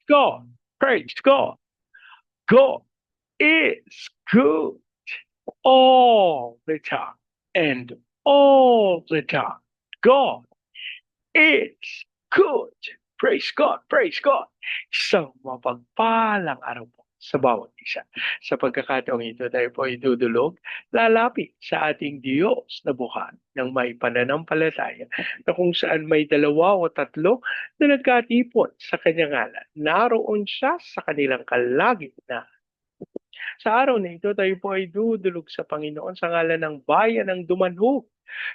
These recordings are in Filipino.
God. Praise God. God is good all the time and all the time. God is good. Praise God, praise God. Isang mapagpalang araw po sa bawat isa. Sa pagkakataong ito tayo po idudulog, lalapit sa ating Diyos na buhay ng may pananampalataya na kung saan may dalawa o tatlo na nagkatipon sa kanyang ngalan. Naroon siya sa kanilang kalagitnaan. Sa araw na ito, tayo po ay dudulog sa Panginoon sa ngalan ng bayan ng Dumanhog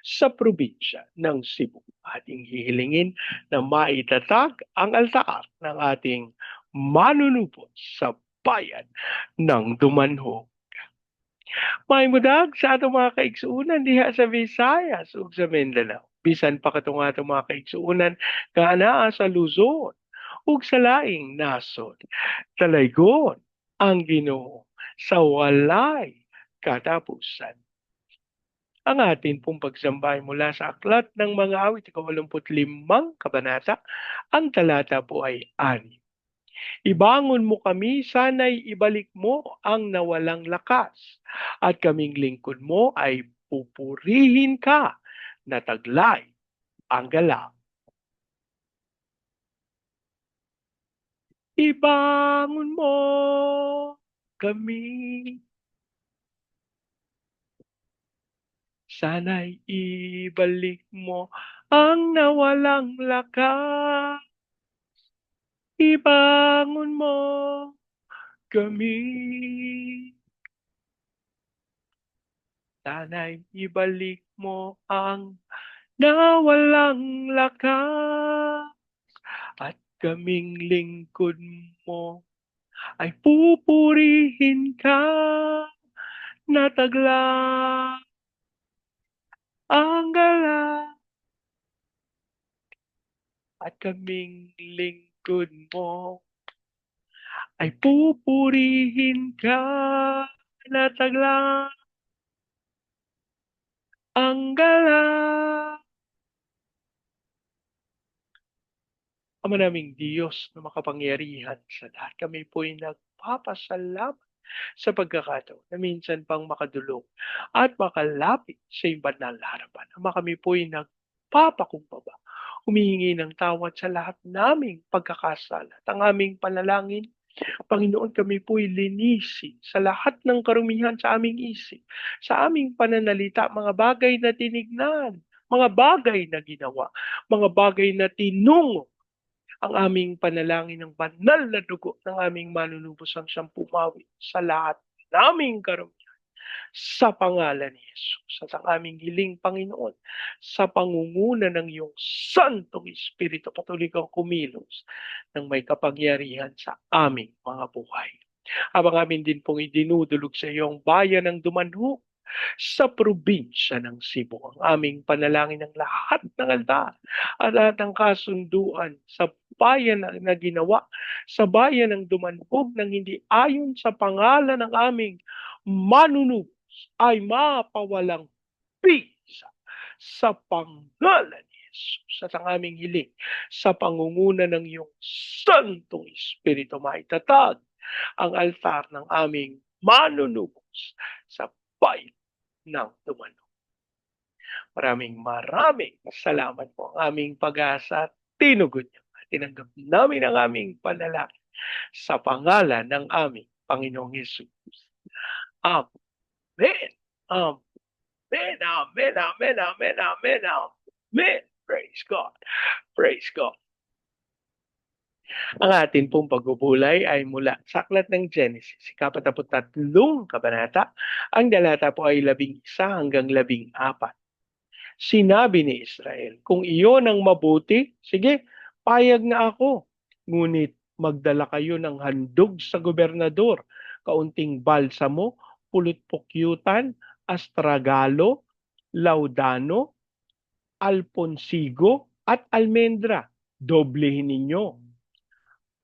sa probinsya ng Cebu. Ating hihilingin na maitatag ang altar ng ating manunupot sa bayan ng Dumanhog. May mudag sa atong mga kaigsuunan diha sa Visayas ug sa Mindanao. Bisan pa katong atong mga kaigsuunan kana sa Luzon ug sa laing nasod. Talaygon ang Ginoo sa walay katapusan. Ang atin pong pagsambay mula sa Aklat ng Mga Awit, 85 kabanata, ang talata po ay 6. Ibangon mo kami, sana'y ibalik mo ang nawalang lakas, at kaming lingkod mo ay pupurihin ka na taglay ang galang. Ibangon mo kami, sana'y ibalik mo ang nawalang lakas. Ibangon mo kami. Sana'y ibalik mo ang nawalang lakas. At kaming lingkod mo ay pupurihin ka na tagla ang galang. At kaming lingkod mo ay pupurihin ka na tagla ang galang. Ama naming Diyos na makapangyarihan sa lahat, kami po'y nagpapasalamat sa pagkakataon na minsan pang makadulog at makalapit sa iyong banal na harapan. Ama, kami po'y nagpapakumbaba, humihingi ng tawad sa lahat naming pagkakasala at ang aming panalangin. Panginoon, kami po'y linisin sa lahat ng karumihan sa aming isip, sa aming pananalita, mga bagay na tinignan, mga bagay na ginawa, mga bagay na tinungo. Ang aming panalangin ng banal na dugo ng aming manunubos ang siyang pumawi sa lahat naming karumihan. Sa pangalan ni Jesus at ang aming hiling, Panginoon, sa pangunguna ng iyong Santong Espiritu, patuloy kang kumilos ng may kapangyarihan sa aming mga buhay. Habang amin din pong idinudulog sa iyong bayan ng Dumanhog sa probinsya ng Cebu. Ang aming panalangin ng lahat ng altar at lahat ng kasunduan sa bayan na ginawa, sa bayan ng Dumanhog ng hindi ayon sa pangalan ng aming manunubos ay mapawalang bisa sa pangalan ni Jesus at ang aming hiling sa pangunguna ng iyong Santong Espiritu maitatag ang altar ng aming manunubos sa bayan ng Dumanhog. Maraming salamat po ang aming pag-asa at tinugon niyo. Tinanggap namin ang aming panalangin sa pangalan ng aming Panginoong Hesus. Amen. Amen. Amen. Amen. Amen. Amen. Amen. Praise God. Praise God. Ang atin pong pagbubulay ay mula sa Aklat ng Genesis, 43 kabanata. Ang dalata po ay 11 hanggang 14. Sinabi ni Israel, kung iyon ang mabuti, sige, payag na ako. Ngunit magdala kayo ng handog sa gobernador, kaunting balsamo, pulot-pukyutan, astragalo, laudano, alponsigo, at almendra. Doblehin ninyo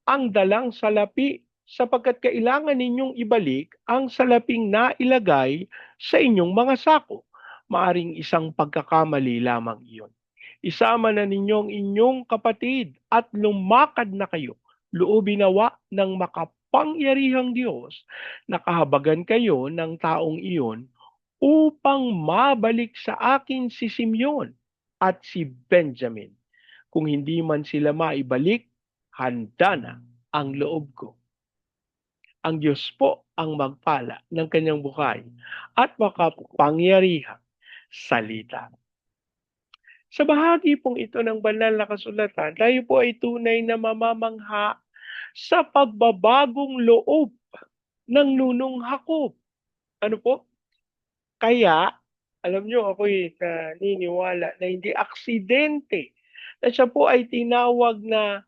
ang dalang salapi sapagkat kailangan ninyong ibalik ang salaping nailagay sa inyong mga sako. Maaring isang pagkakamali lamang iyon. Isama na ninyong inyong kapatid at lumakad na kayo loobin nawa ng makapangyarihang Diyos na kahabagan kayo ng taong iyon upang mabalik sa akin si Simeon at si Benjamin. Kung hindi man sila maibalik, handa na ang loob ko. Ang Diyos po ang magpala ng kanyang buhay at makapangyarihang salita. Sa bahagi pong ito ng banal na kasulatan, tayo po ay tunay na mamamangha sa pagbabagong loob ng nunong Hakob. Ano po? Kaya, alam nyo, ako'y naniniwala na hindi aksidente na siya po ay tinawag na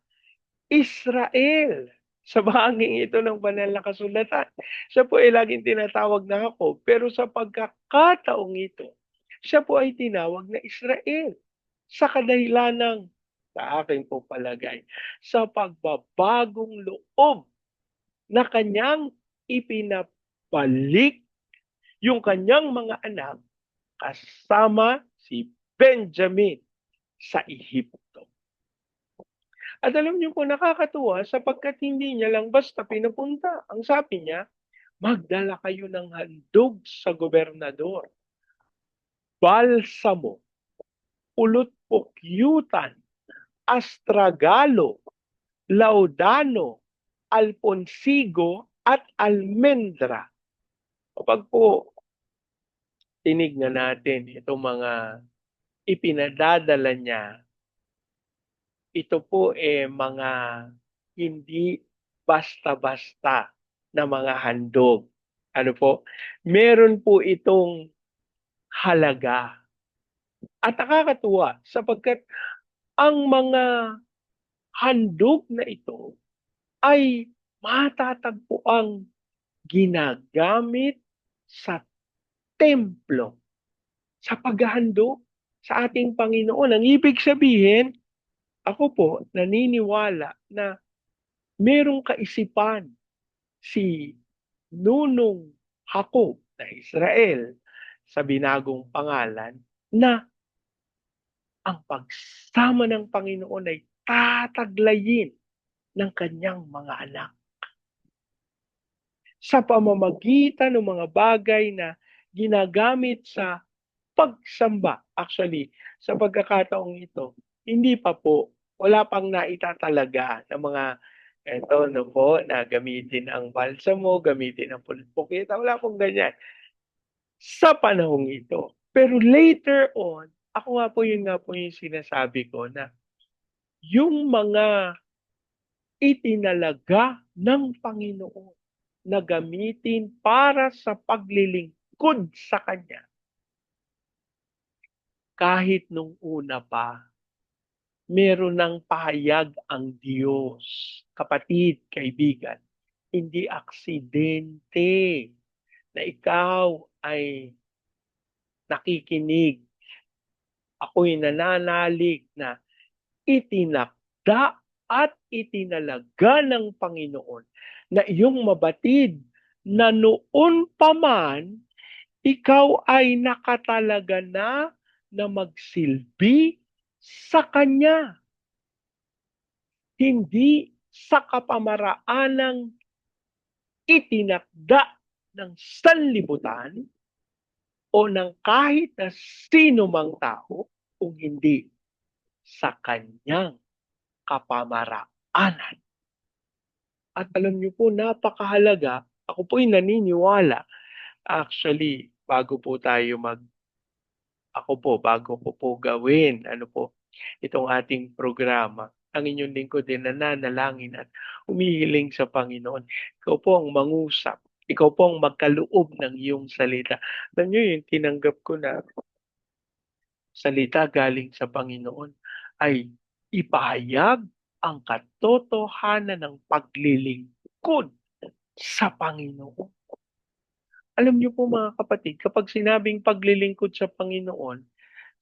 Israel sa bahaging ito ng banal na kasulatan. Siya po ay laging tinatawag na Jacob, pero sa pagkakataong ito, siya po ay tinawag na Israel sa kadahilan ng, sa aking po palagay, sa pagbabagong loob na kanyang ipinabalik yung kanyang mga anak kasama si Benjamin sa Ehipto. At alam niyo po, nakakatuwa sapagkat hindi niya lang basta pinapunta. Ang sabi niya, magdala kayo ng handog sa gobernador, balsamo, pulot-pukyutan, astragalo, laudano, alponsigo, at almendra. Kapag po tinignan natin itong mga ipinadadala niya, ito po mga hindi basta-basta na mga handog. Ano po? Meron po itong halaga. At nakakatuwa sapagkat ang mga handog na ito ay matatagpuang ginagamit sa templo sa paghahandog sa ating Panginoon. Ang ibig sabihin, ako po naniniwala na merong kaisipan si Nunong Hakob na Israel sa binagong pangalan na ang pagsama ng Panginoon ay tataglayin ng kanyang mga anak sa pamamagitan ng mga bagay na ginagamit sa pagsamba. Actually, sa pagkakataong ito, hindi pa po, wala pang naitatalaga ng mga eto no po, na gamitin ang balsamo, gamitin ang pulpukita, wala pong ganyan sa panahong ito. Pero later on, ako nga po yung sinasabi ko na yung mga itinalaga ng Panginoon na gamitin para sa paglilingkod sa Kanya. Kahit nung una pa, meron ng pahayag ang Diyos. Kapatid, kaibigan, hindi aksidente na ikaw ay nakikinig. Ako'y nananalig na itinakda at itinalaga ng Panginoon na iyong mabatid na noon pa man ikaw ay nakatalaga na magsilbi sa Kanya. Hindi sa kapamaraanang itinakda ng sanlibutan o ng kahit na sino mang tao kung hindi sa Kanyang kapamaraanan. At alam niyo po, napakahalaga. Ako po'y naniniwala. Actually, bago ko po gawin, itong ating programa, ang inyong lingkod din nananalangin at humihiling sa Panginoon. Ikaw po ang mangusap. Ikaw po ang magkaloob ng iyong salita. Alam niyo yung tinanggap ko na salita galing sa Panginoon ay ipahayag ang katotohanan ng paglilingkod sa Panginoon. Alam niyo po mga kapatid, kapag sinabing paglilingkod sa Panginoon,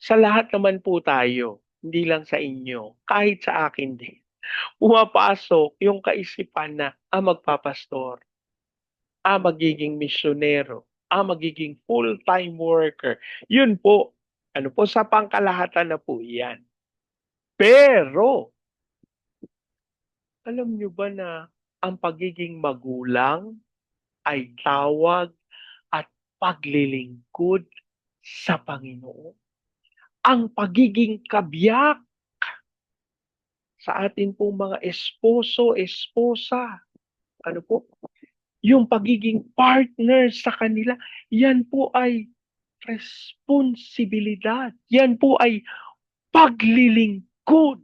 sa lahat naman po tayo, hindi lang sa inyo, kahit sa akin din, pumapasok yung kaisipan na magpapastor, magiging misyonero, magiging full-time worker. Yun po, sa pangkalahatan na po yan. Pero, Alam niyo ba na ang pagiging magulang ay tawag at paglilingkod sa Panginoon? Ang pagiging kabiyak sa atin pong mga esposo, esposa, ano po, yung pagiging partner sa kanila, yan po ay responsibilidad. Yan po ay paglilingkod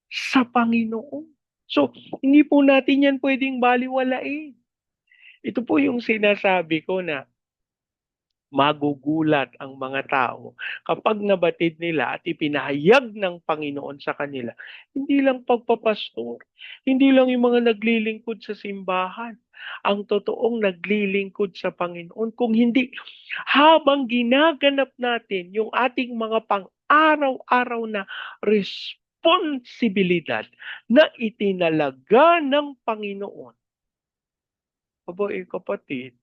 sa Panginoon. So, hindi po natin yan pwedeng baliwalain. Ito po yung sinasabi ko na magugulat ang mga tao kapag nabatid nila at ipinahayag ng Panginoon sa kanila. Hindi lang pagpapastor, hindi lang yung mga naglilingkod sa simbahan, ang totoong naglilingkod sa Panginoon. Kung hindi, habang ginaganap natin yung ating mga pang-araw-araw na responsibilidad na itinalaga ng Panginoon. Aba, kapatid,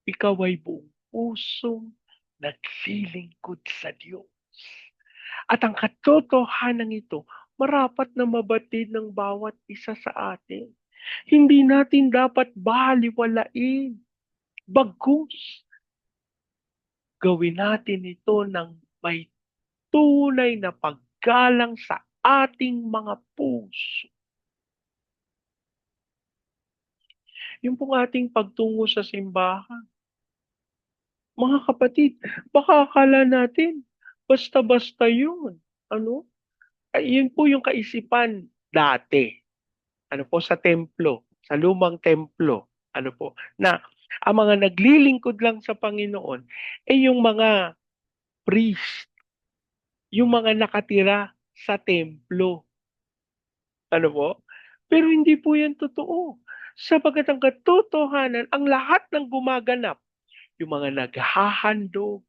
ikaw ay buong pusong naglilingkod sa Diyos. At ang katotohanan ito, marapat na mabatid ng bawat isa sa atin. Hindi natin dapat baliwalain. Bagkus, gawin natin ito ng may tunay na paggalang sa ating mga puso. Yung pong ating pagtungo sa simbahan. Mga kapatid, baka akala natin, basta-basta yun. Ano? Ay, yun po yung kaisipan dati. Ano po, sa templo, sa lumang templo. Ano po, na ang mga naglilingkod lang sa Panginoon, ay yung mga priest, yung mga nakatira sa templo. Ano po? Pero hindi po yan totoo. Sapagat ang katotohanan, ang lahat ng gumaganap, yung mga naghahandog,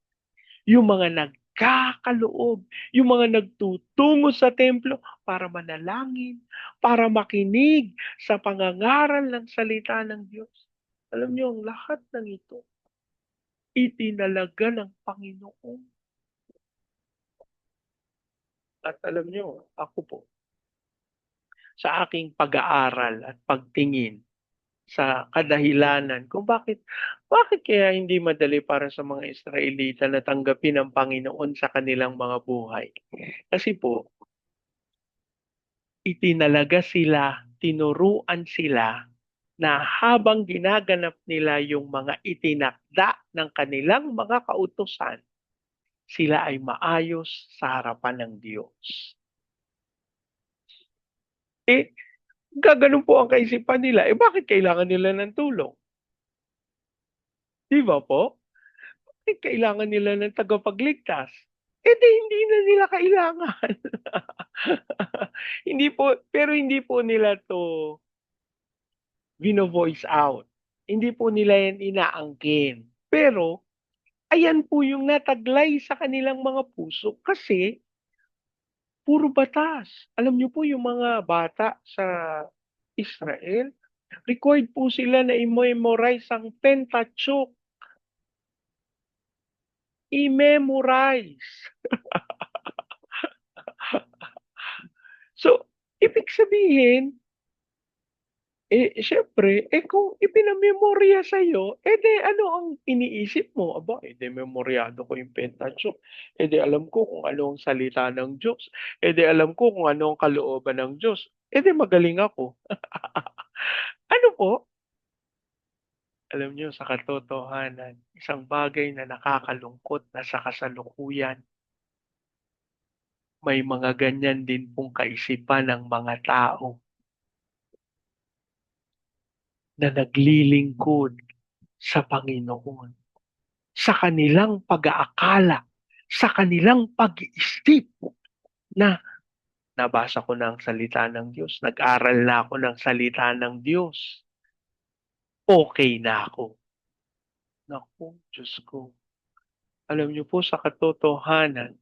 yung mga nagkakaloob, yung mga nagtutungo sa templo para manalangin, para makinig sa pangangaral ng salita ng Diyos. Alam niyo, ang lahat ng ito, itinalaga ng Panginoon. At alam niyo, ako po, sa aking pag-aaral at pagtingin sa kadahilanan kung bakit kaya hindi madali para sa mga Israelita na tanggapin ang Panginoon sa kanilang mga buhay. Kasi po, itinalaga sila, tinuruan sila na habang ginaganap nila yung mga itinakda ng kanilang mga kautusan, sila ay maayos sa harapan ng Diyos. Eh, gaganon po ang kaisipan nila. Eh, bakit kailangan nila ng tulong? Di ba po? Bakit kailangan nila ng tagapagligtas? Eh, di hindi na nila kailangan. Hindi po, pero hindi po nila to vino-voice out. Hindi po nila yan inaangkin. Pero, ayan po yung nataglay sa kanilang mga puso kasi puro batas. Alam niyo po yung mga bata sa Israel, required po sila na i-memorize ang Pentateuch. I-memorize. So, ibig sabihin, siyempre, kung ipinamemorya sa'yo, di ano ang iniisip mo? Aba, di memoryado ko yung Pentateuch. Di alam ko kung ano ang salita ng Diyos. Di alam ko kung ano ang kalooban ng Diyos. Di magaling ako. Ano po? Alam niyo, sa katotohanan, isang bagay na nakakalungkot na sa kasalukuyan, may mga ganyan din pong kaisipan ng mga tao na naglilingkod sa Panginoon, sa kanilang pag-aakala, sa kanilang pag-iisip na nabasa ko na ang salita ng Diyos, nag-aral na ako ng salita ng Diyos, okay na ako. Naku, Diyos ko. Alam niyo po sa katotohanan,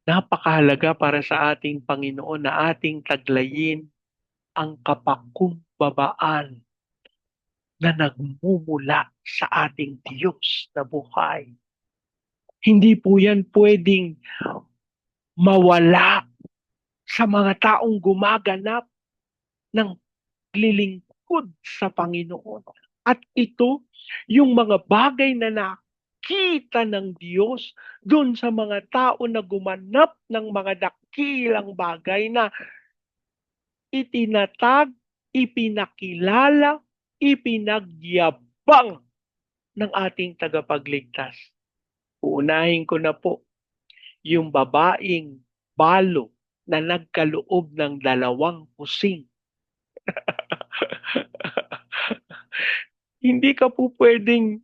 napakahalaga para sa ating Panginoon na ating taglayin ang kapakumbabaan na nagmumula sa ating Diyos na buhay. Hindi po yan pwedeng mawala sa mga taong gumaganap ng lilingkod sa Panginoon. At ito, yung mga bagay na nakita ng Diyos doon sa mga tao na gumanap ng mga dakilang bagay na itinatag, ipinakilala, ipinagyabang ng ating tagapagligtas. Uunahin ko na po yung babaeng balo na nagkaloob ng 2 kusing. hindi ka po pwedeng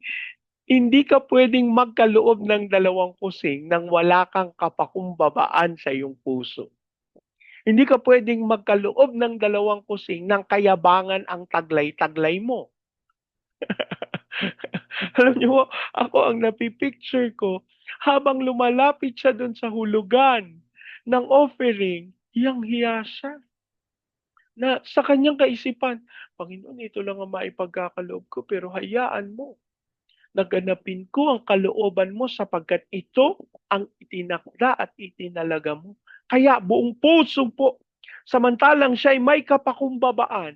hindi ka pwedeng magkaloob ng 2 kusing nang wala kang kapakumbabaan sa iyong puso. Hindi ka pwedeng magkaloob ng 2 kusing nang kayabangan ang taglay-taglay mo. Alam niyo po, ako ang napipicture ko, habang lumalapit siya doon sa hulugan ng offering, hiyang-hiya siya na sa kanyang kaisipan, Panginoon, ito lang ang maipagkakaloob ko, pero hayaan mo naganapin ko ang kalooban mo sapagkat ito ang itinakda at itinalaga mo. Kaya buong puso po, samantalang siya ay may kapakumbabaan,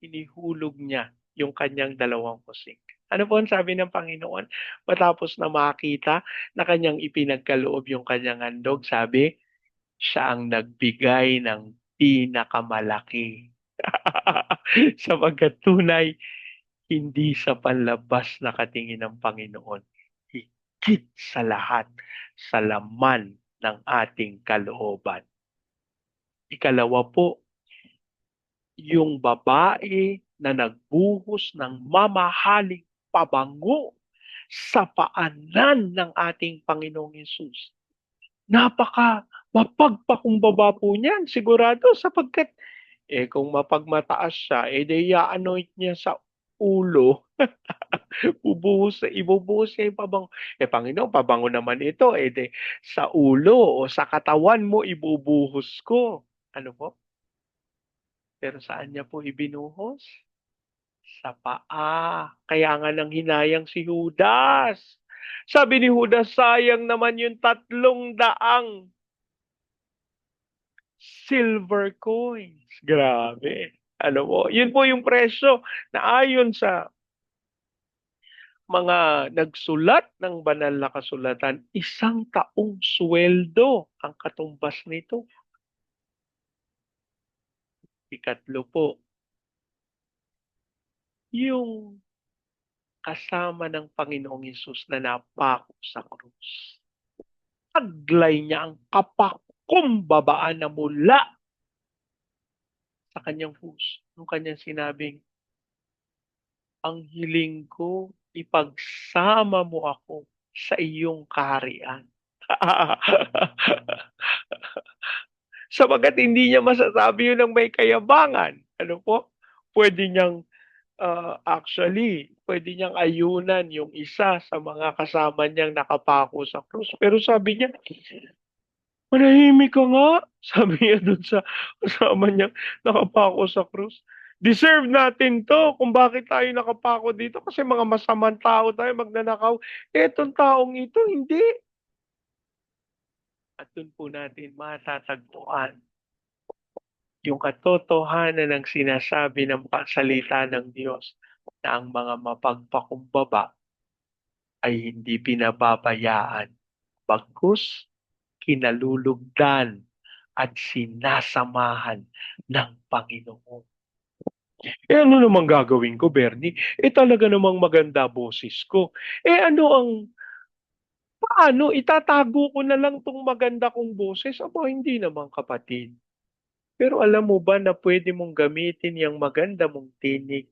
inihulog niya yung kanyang 2 kusing. Ano po ang sabi ng Panginoon? Matapos na makita na kanyang ipinagkaloob yung kanyang handog, sabi, siya ang nagbigay ng pinakamalaki. Sapagkat tunay, hindi sa panlabas na katingin ng Panginoon, higit sa lahat sa laman ng ating kalooban. Ikalawa po, yung babae na nagbuhos ng mamahaling pabango sa paanan ng ating Panginoong Yesus. Napaka mapagpakumbaba po niyan, sigurado, sapagkat kung mapagmataas siya, di i-anoint niya sa ulo, ibubuhos niya yung pabango. Panginoon, pabango naman ito, di sa ulo o sa katawan mo ibubuhos ko. Ano po? Pero saan niya po ibinuhos? Sa paa. Kaya nga nang hinayang si Judas. Sabi ni Judas, sayang naman yung 300 silver coins. Grabe. Ano po? Yun po yung presyo na ayon sa mga nagsulat ng banal na kasulatan, 1 taong sweldo ang katumbas nito. Ikatlo po, yung kasama ng Panginoong Yesus na napako sa krus. Taglay niya ang kapakumbabaan na mula sa kanyang puso. Nung kanyang sinabing, ang hiling ko, ipagsama mo ako sa iyong kaharian. Sabagat hindi niya masasabi yun ng may kayabangan. Ano po? Pwede niyang pwede niyang ayunan yung isa sa mga kasama niyang nakapako sa krus. Pero sabi niya, manahimik ka nga. Sabi niya dun sa kasama niyang nakapako sa krus. Deserve natin to kung bakit tayo nakapako dito kasi mga masamang tao tayo, magnanakaw. Etong taong ito, hindi. At dun po natin matatagpuan yung katotohanan ng sinasabi ng salita ng Diyos na ang mga mapagpakumbaba ay hindi pinababayaan, bagkus kinalulugdan at sinasamahan ng Panginoon. Ano namang gagawin ko, Bernie? Talaga namang maganda boses ko. Paano? Itatago ko na lang tong maganda kong boses? Aba, hindi naman, kapatid. Pero alam mo ba na pwede mong gamitin yung maganda mong tinig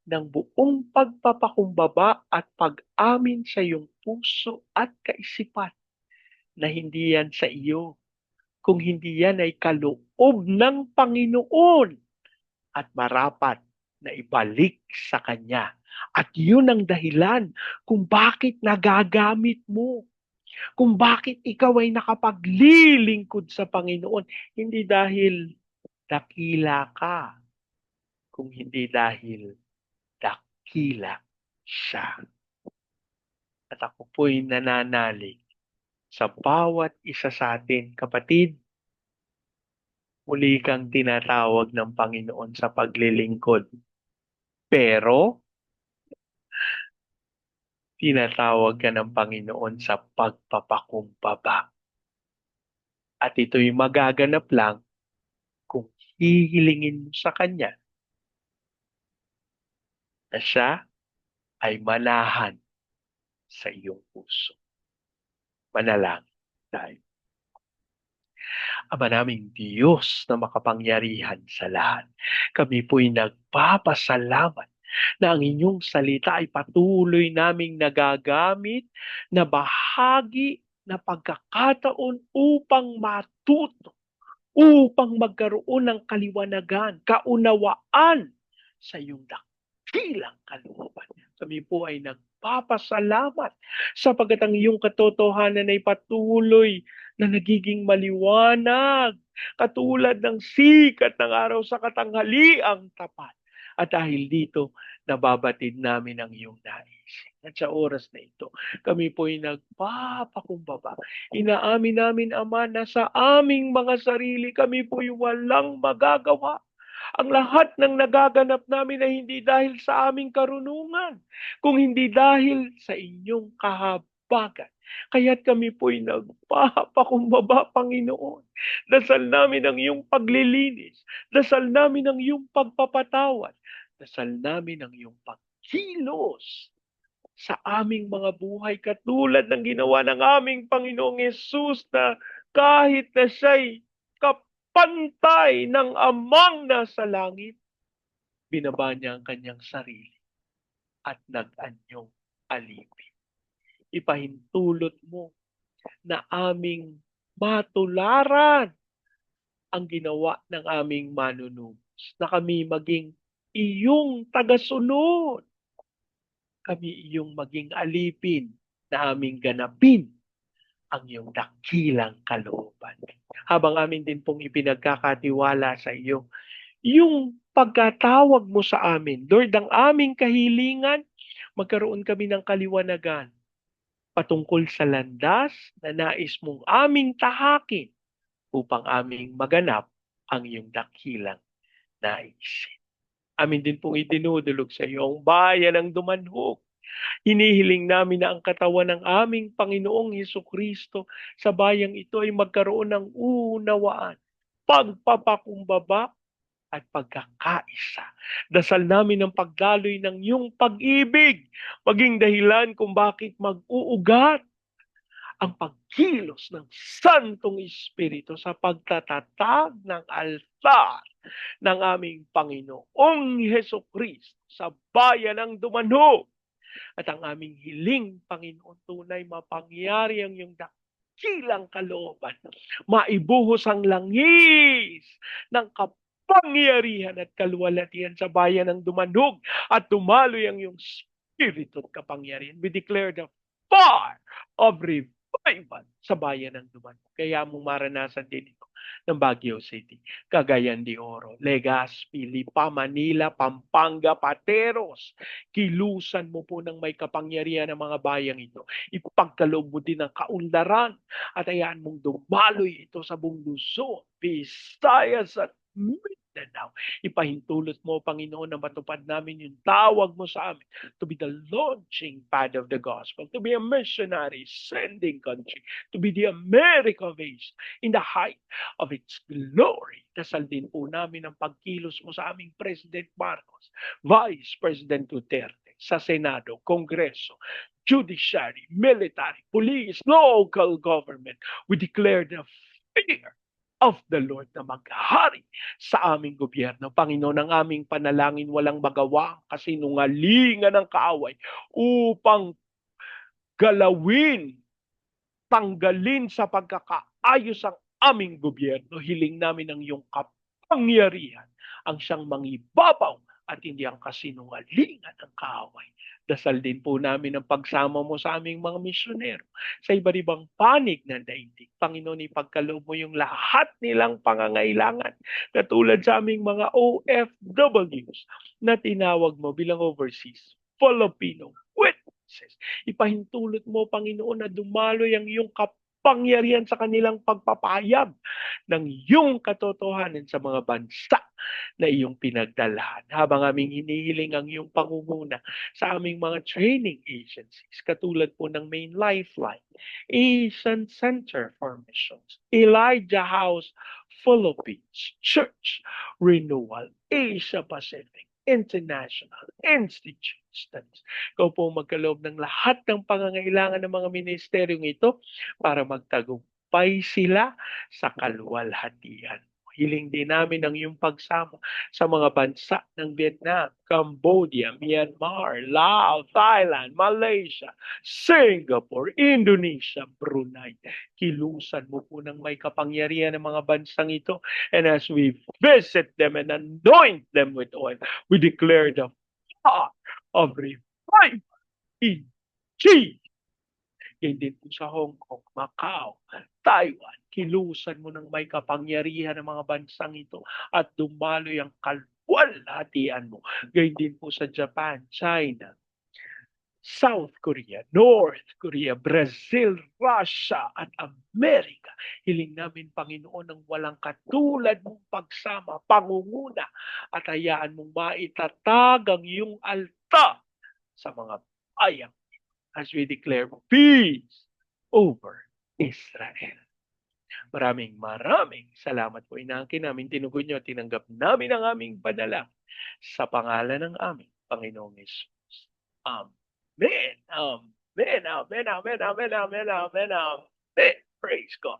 ng buong pagpapakumbaba at pag-amin sa iyong puso at kaisipan na hindi yan sa iyo, kung hindi yan ay kaloob ng Panginoon at marapat na ibalik sa Kanya. At yun ang dahilan kung bakit nagagamit mo, kung bakit ikaw ay nakapaglilingkod sa Panginoon. Hindi dahil dakila ka, kung hindi dahil dakila siya. At ako po'y nananalig sa bawat isa sa atin, kapatid, Muli kang tinatawag ng Panginoon sa paglilingkod. Pero, tinatawag ka ng Panginoon sa pagpapakumbaba. At ito'y magaganap lang kung hihilingin mo sa Kanya na siya ay manahan sa iyong puso. Manalangin tayo. Ama naming Diyos na makapangyarihan sa lahat, kami po'y nagpapasalamat na ang inyong salita ay patuloy naming nagagamit na bahagi na pagkakataon upang matuto, upang magkaroon ng kaliwanagan, kaunawaan sa iyong dakilang kalooban. Kami po ay nagpapasalamat sapagkat ang iyong katotohanan ay patuloy na nagiging maliwanag, katulad ng sikat ng araw sa katanghaliang tapat. At dahil dito, nababatid namin ang iyong nais. At sa oras na ito, kami po'y nagpapakumbaba. Inaamin namin, Ama, na sa aming mga sarili, kami po'y walang magagawa. Ang lahat ng nagaganap namin ay hindi dahil sa aming karunungan, kung hindi dahil sa inyong kahabagan. Kaya't kami po'y nagpapakumbaba, Panginoon. Dasal namin ang iyong paglilinis. Dasal namin ang iyong pagpapatawad. Dasal namin ang iyong pagkilos sa aming mga buhay katulad ng ginawa ng aming Panginoong Yesus na kahit na siya'y kapantay ng amang nasa langit, binaba niya ang kanyang sarili at nag-anyong alipin. Ipahintulot mo na aming matularan ang ginawa ng aming manunubos, na kami maging iyong tagasunod, kami iyong maging alipin na aming ganapin ang iyong dakilang kalooban. Habang amin din pong ipinagkakatiwala sa iyo, yung pagkatawag mo sa amin, Lord, ang aming kahilingan, magkaroon kami ng kaliwanagan patungkol sa landas na nais mong aming tahakin upang aming maganap ang iyong dakilang naisin. Amin din pong idinudulog sa iyo ang bayan ng Dumanhog. Hinihiling namin na ang katawan ng aming Panginoong Hesukristo sa bayang ito ay magkaroon ng unawaan, pagpapakumbaba at pagkakaisa. Dasal namin ang pagdaloy ng iyong pag-ibig, maging dahilan kung bakit mag-uugat ang pagkilos ng Santong Espiritu sa pagtatatag ng altar ng aming Panginoong Hesukristo sa bayan ng Dumanhog. At ang aming hiling, Panginoon, tunay mapangyari ang iyong dakilang kalooban. Maibuhos ang langis ng kapangyarihan at kaluwalhatian sa bayan ng Dumanhog at tumaloy ang iyong spirito at kapangyarihan. We declare the fire of revival sa bayan ng Dumanhog. Kaya mong maranasan din ito ng Baguio City, Cagayan de Oro, Legazpi, Lipa, Manila, Pampanga, Pateros. Kilusan mo po ng may kapangyarihan ng mga bayang ito. Ipagkaloob mo din ang kaunlaran at hayaan mong dumaloy ito sa buong Luzon, Visayas at Mindanao. Ipahintulot mo, Panginoon, na matupad namin yung tawag mo sa amin to be the launching pad of the gospel, to be a missionary sending country, to be the America of Asia in the height of its glory. Dasal din po namin ang pagkilos mo sa aming President Marcos, Vice President Duterte, sa Senado, Kongreso, Judiciary, Military, Police, Local Government. We declare the fear of the Lord na maghari sa aming gobyerno. Panginoon, ang aming panalangin walang magawa kasi kasinungalingan ng kaaway upang galawin, tanggalin sa pagkakaayos ang aming gobyerno. Hiling namin ang iyong kapangyarihan ang siyang mangibabaw at hindi ang kasinungalingan ng kaaway. Dasal din po namin ang pagsama mo sa aming mga misyonero sa iba't ibang panig ng daigdig. Panginoon, ipagkaloob mo yung lahat nilang pangangailangan katulad sa aming mga OFWs na tinawag mo bilang overseas Filipino witnesses. Ipahintulot mo, Panginoon, na dumaloy ang iyong kapangyarihan sa kanilang pagpapahayag ng iyong katotohanan sa mga bansa na iyong pinagdalhan. Habang aming hinihiling ang iyong pangunguna sa aming mga training agencies, katulad po ng Main Lifeline, Asian Center for Missions, Elijah House Philippines, Church Renewal, Asia Pacific, International Institute Studies. Ikaw po magkaloob ng lahat ng pangangailangan ng mga ministeryong ito para magtagumpay sila sa kaluwalhatian. Hiling din namin ang iyong pagsama sa mga bansa ng Vietnam, Cambodia, Myanmar, Laos, Thailand, Malaysia, Singapore, Indonesia, Brunei. Kilusan mo po ng may kapangyarihan ng mga bansang ito. And as we visit them and anoint them with oil, we declare the power of revival in Jesus. Yan din po sa Hong Kong, Macau, Taiwan. Kilusan mo ng may kapangyarihan ng mga bansang ito at dumaloy ang kalwalhatian mo. Gayun din po sa Japan, China, South Korea, North Korea, Brazil, Russia, at Amerika. Hiling namin, Panginoon, ng walang katulad mong pagsama, pangunguna, at hayaan mong maitatag ang iyong alta sa mga bayang as we declare peace over Israel. Maraming salamat po. Inaangkin namin, tinugon nyo, tinanggap namin ang aming padala sa pangalan ng aming Panginoong Yesus. Amen. Amen. Amen. Amen. Amen. Amen. Amen. Amen. Praise God.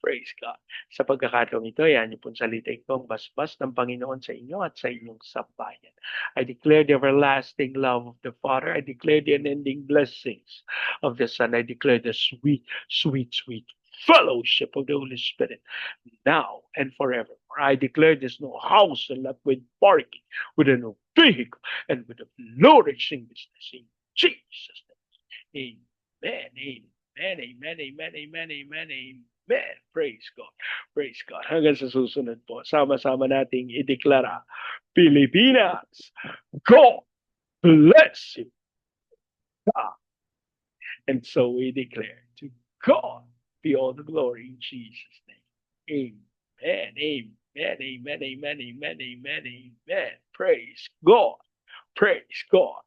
Praise God. Sa pagkakataong ito, yan yung pong salita itong basbas ng Panginoon sa inyo at sa inyong sambayan. I declare the everlasting love of the Father. I declare the unending blessings of the Son. I declare the sweet, sweet, sweet fellowship of the Holy Spirit now and forever. For I declare there's no house and lot with parking, with a no vehicle, and with a flourishing business in Jesus' name. Amen. Amen. Amen. Amen. Amen. Amen. Amen. Praise God. Praise God. Hanggang sa susunod po, sama-sama nating ideklara, Pilipinas, God bless you. God. And so we declare, to God be all the glory in Jesus' name. Amen. Amen. Amen. Amen. Amen. Amen. Amen. Praise God. Praise God.